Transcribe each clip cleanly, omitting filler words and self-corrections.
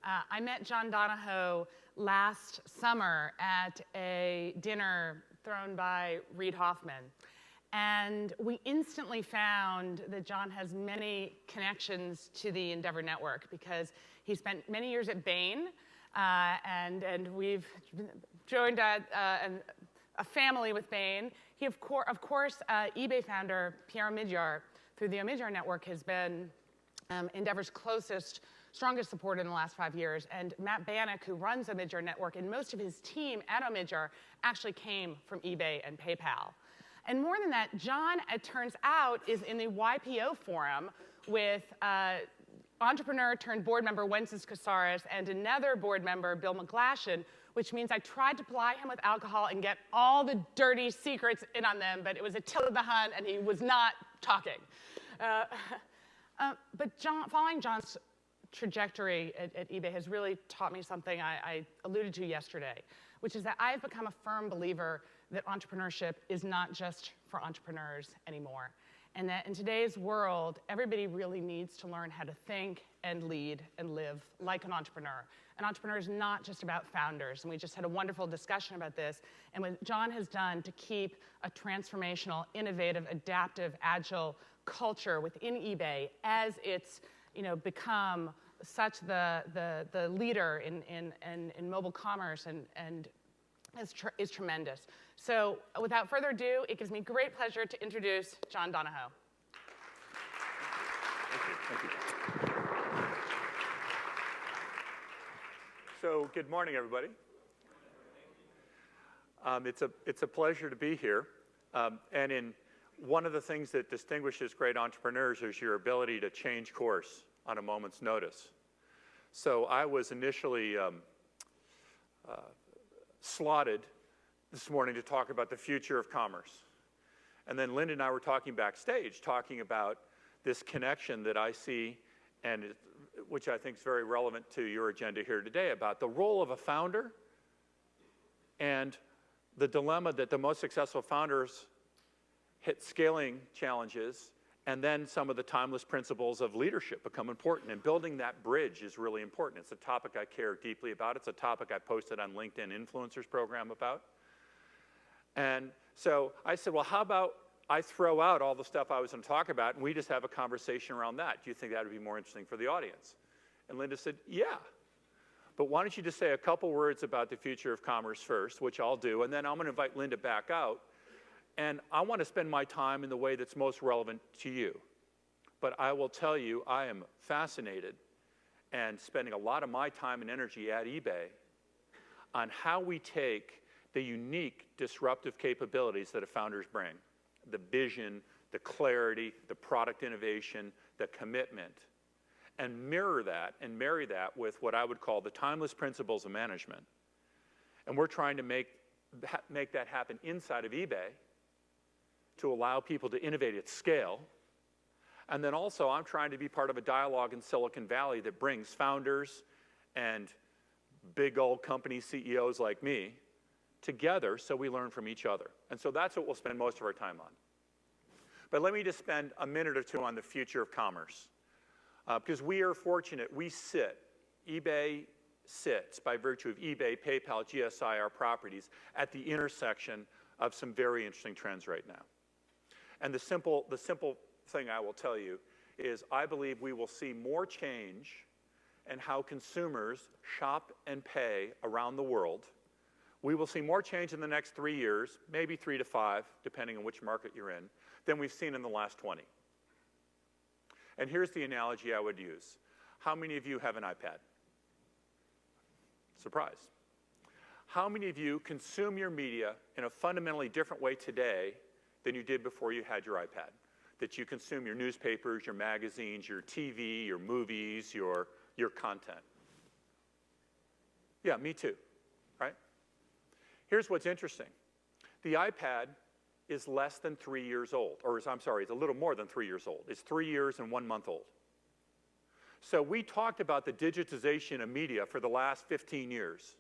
I met John Donahoe last summer at a dinner thrown by Reid Hoffman. And we instantly found that John has many connections to the Endeavor Network because he spent many years at Bain, and we've joined a family with Bain. He, of course, eBay founder Pierre Omidyar, through the Omidyar Network, has been Endeavor's closest, strongest supporter in the last 5 years. And Matt Bannock, who runs Omidyar Network, and most of his team at Omidyar actually came from eBay and PayPal. And more than that, John, it turns out, is in the YPO forum with entrepreneur turned board member Wences Casares and another board member, Bill McGlashan, which means I tried to ply him with alcohol and get all the dirty secrets in on them, but it was Attila the Hun, and he was not talking. But following John's trajectory at eBay has really taught me something I alluded to yesterday, which is that I've become a firm believer that entrepreneurship is not just for entrepreneurs anymore. And that in today's world, everybody really needs to learn how to think and lead and live like an entrepreneur. An entrepreneur is not just about founders. And we just had a wonderful discussion about this. And what John has done to keep a transformational, innovative, adaptive, agile culture within eBay as it's become such the leader in mobile commerce and is tremendous. So without further ado, it gives me great pleasure to introduce John Donahoe. Thank you. So good morning, everybody. It's a pleasure to be here. And one of the things that distinguishes great entrepreneurs is your ability to change course on a moment's notice. So I was initially slotted this morning to talk about the future of commerce. And then Linda and I were talking backstage, talking about this connection that I see, and which I think is very relevant to your agenda here today, about the role of a founder and the dilemma that the most successful founders hit scaling challenges, and then some of the timeless principles of leadership become important. And building that bridge is really important. It's a topic I care deeply about. It's a topic I posted on LinkedIn Influencers program about. And so I said, well, how about I throw out all the stuff I was going to talk about, and we just have a conversation around that. Do you think that would be more interesting for the audience? And Linda said, yeah. But why don't you just say a couple words about the future of commerce first, which I'll do, and then I'm going to invite Linda back out. And I want to spend my time in the way that's most relevant to you. But I will tell you, I am fascinated and spending a lot of my time and energy at eBay on how we take the unique disruptive capabilities that founders bring, the vision, the clarity, the product innovation, the commitment, and mirror that and marry that with what I would call the timeless principles of management. And we're trying to make that happen inside of eBay to allow people to innovate at scale. And then also, I'm trying to be part of a dialogue in Silicon Valley that brings founders and big old company CEOs like me together so we learn from each other. And so that's what we'll spend most of our time on. But let me just spend a minute or two on the future of commerce. Because we are fortunate, eBay sits, by virtue of eBay, PayPal, GSI, our properties, at the intersection of some very interesting trends right now. And the simple thing I will tell you is I believe we will see more change in how consumers shop and pay around the world. We will see more change in the next 3 years, maybe 3 to 5, depending on which market you're in, than we've seen in the last 20. And here's the analogy I would use. How many of you have an iPad? Surprise. How many of you consume your media in a fundamentally different way today than you did before you had your iPad? That you consume your newspapers, your magazines, your TV, your movies, your content. Yeah, me too, right? Here's what's interesting. The iPad is less than 3 years old, or I'm sorry, it's a little more than 3 years old. It's 3 years and 1 month old. So we talked about the digitization of media for the last 15 years.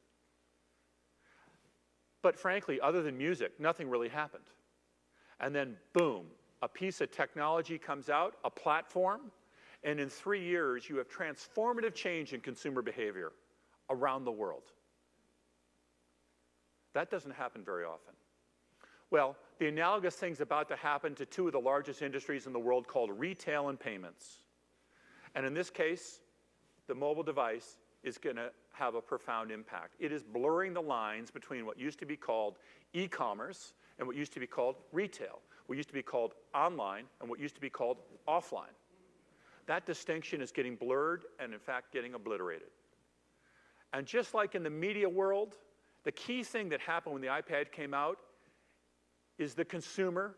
But frankly, other than music, nothing really happened. And then boom, a piece of technology comes out, a platform, And in 3 years, you have transformative change in consumer behavior around the world. That doesn't happen very often. Well, the analogous thing's about to happen to two of the largest industries in the world called retail and payments. And in this case, the mobile device is going to have a profound impact. It is blurring the lines between what used to be called e-commerce and what used to be called retail, what used to be called online and what used to be called offline. That distinction is getting blurred and, in fact, getting obliterated. And just like in the media world, the key thing that happened when the iPad came out is the consumer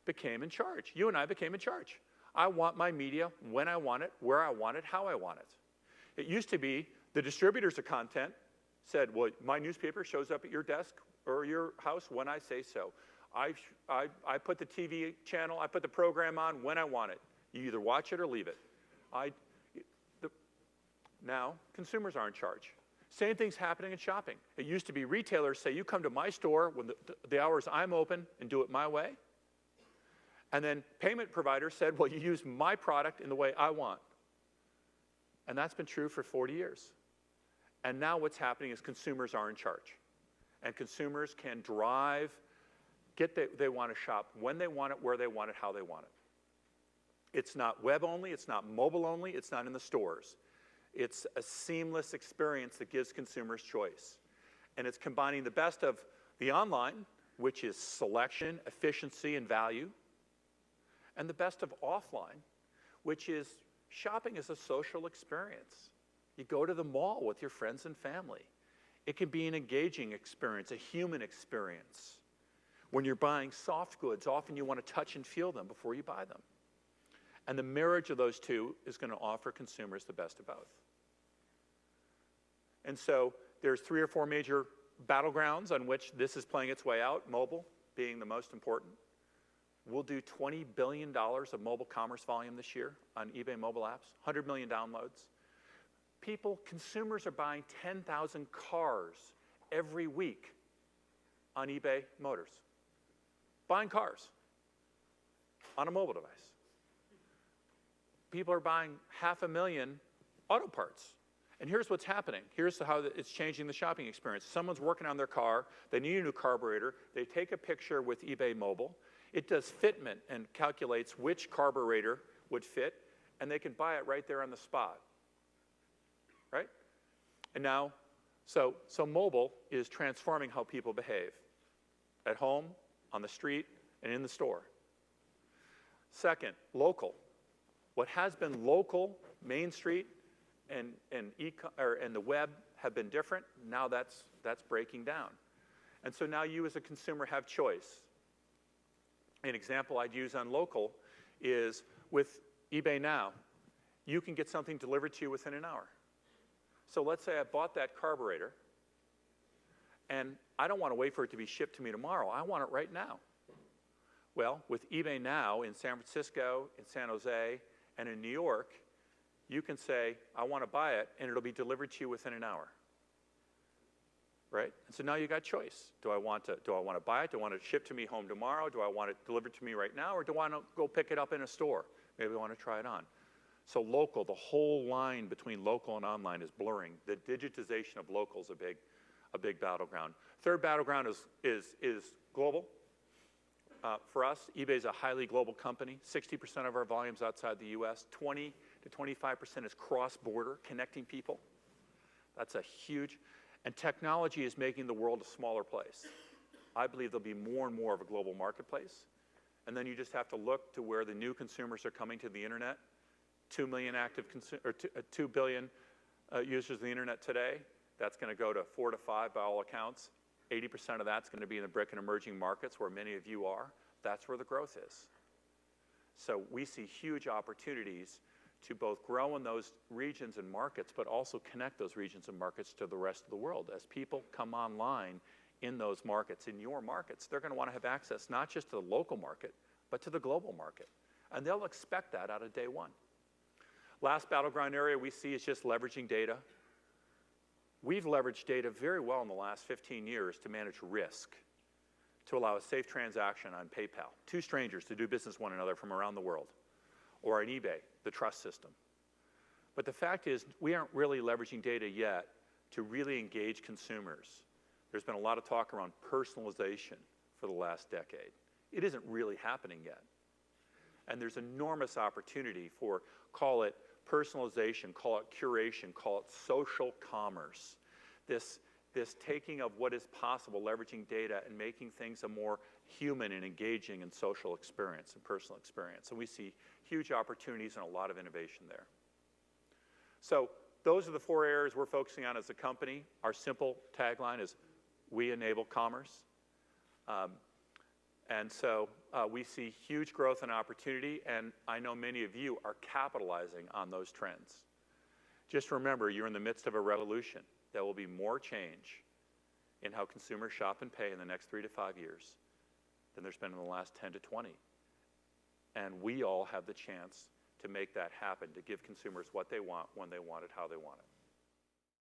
became in charge. You and I became in charge. I want my media when I want it, where I want it, how I want it. It used to be the distributors of content said, well, my newspaper shows up at your desk or your house when I say so. I put the TV channel, I put the program on when I want it. You either watch it or leave it. Now, consumers are in charge. Same thing's happening in shopping. It used to be retailers say, you come to my store when the hours I'm open and do it my way. And then payment providers said, well, you use my product in the way I want. And that's been true for 40 years. And now what's happening is consumers are in charge. And consumers can drive, they want to shop when they want it, where they want it, how they want it. It's not web only, it's not mobile only, it's not in the stores. It's a seamless experience that gives consumers choice. And it's combining the best of the online, which is selection, efficiency, and value, and the best of offline, which is shopping as a social experience. You go to the mall with your friends and family. It can be an engaging experience, a human experience. When you're buying soft goods, often you want to touch and feel them before you buy them. And the marriage of those two is going to offer consumers the best of both. And so there's 3 or 4 major battlegrounds on which this is playing its way out, mobile being the most important. We'll do $20 billion of mobile commerce volume this year on eBay mobile apps, 100 million downloads. Consumers are buying 10,000 cars every week on eBay Motors. Buying cars on a mobile device. People are buying 500,000 auto parts. And here's what's happening. Here's how it's changing the shopping experience. Someone's working on their car. They need a new carburetor. They take a picture with eBay Mobile. It does fitment and calculates which carburetor would fit, and they can buy it right there on the spot. Right? And now, so mobile is transforming how people behave at home, on the street, and in the store. Second, local. What has been local, Main Street, and the web have been different. Now that's breaking down. And so now you as a consumer have choice. An example I'd use on local is with eBay Now. You can get something delivered to you within an hour. So let's say I bought that carburetor, and I don't want to wait for it to be shipped to me tomorrow. I want it right now. Well, with eBay Now in San Francisco, in San Jose, and in New York, you can say, I want to buy it, and it'll be delivered to you within an hour. Right? And so now you got choice. Do I want to buy it? Do I want it shipped to me home tomorrow? Do I want it delivered to me right now? Or do I want to go pick it up in a store? Maybe I want to try it on. So local, the whole line between local and online is blurring. The digitization of local is a big battleground. Third battleground is global. For us, eBay is a highly global company. 60% of our volume's outside the US. 20 to 25% is cross-border, connecting people. That's a huge, and technology is making the world a smaller place. I believe there'll be more and more of a global marketplace. And then you just have to look to where the new consumers are coming to the internet. 2 million or 2 billion users of the internet today. That's going to go to 4 to 5 by all accounts. 80% of that's going to be in the brick and emerging markets where many of you are. That's where the growth is. So we see huge opportunities to both grow in those regions and markets, but also connect those regions and markets to the rest of the world. As people come online in those markets, in your markets, they're going to want to have access not just to the local market, but to the global market. And they'll expect that out of day one. Last battleground area we see is just leveraging data. We've leveraged data very well in the last 15 years to manage risk, to allow a safe transaction on PayPal. 2 strangers to do business with one another from around the world. or on eBay, the trust system. But the fact is, we aren't really leveraging data yet to really engage consumers. There's been a lot of talk around personalization for the last decade. It isn't really happening yet. And there's enormous opportunity for, call it personalization, call it curation, call it social commerce. This taking of what is possible, leveraging data and making things a more human and engaging and social experience and personal experience. And we see huge opportunities and a lot of innovation there. So those are the 4 areas we're focusing on as a company. Our simple tagline is, we enable commerce. And so we see huge growth and opportunity, and I know many of you are capitalizing on those trends. Just remember, you're in the midst of a revolution. There will be more change in how consumers shop and pay in the next 3 to 5 years than there's been in the last 10 to 20. And we all have the chance to make that happen, to give consumers what they want, when they want it, how they want it.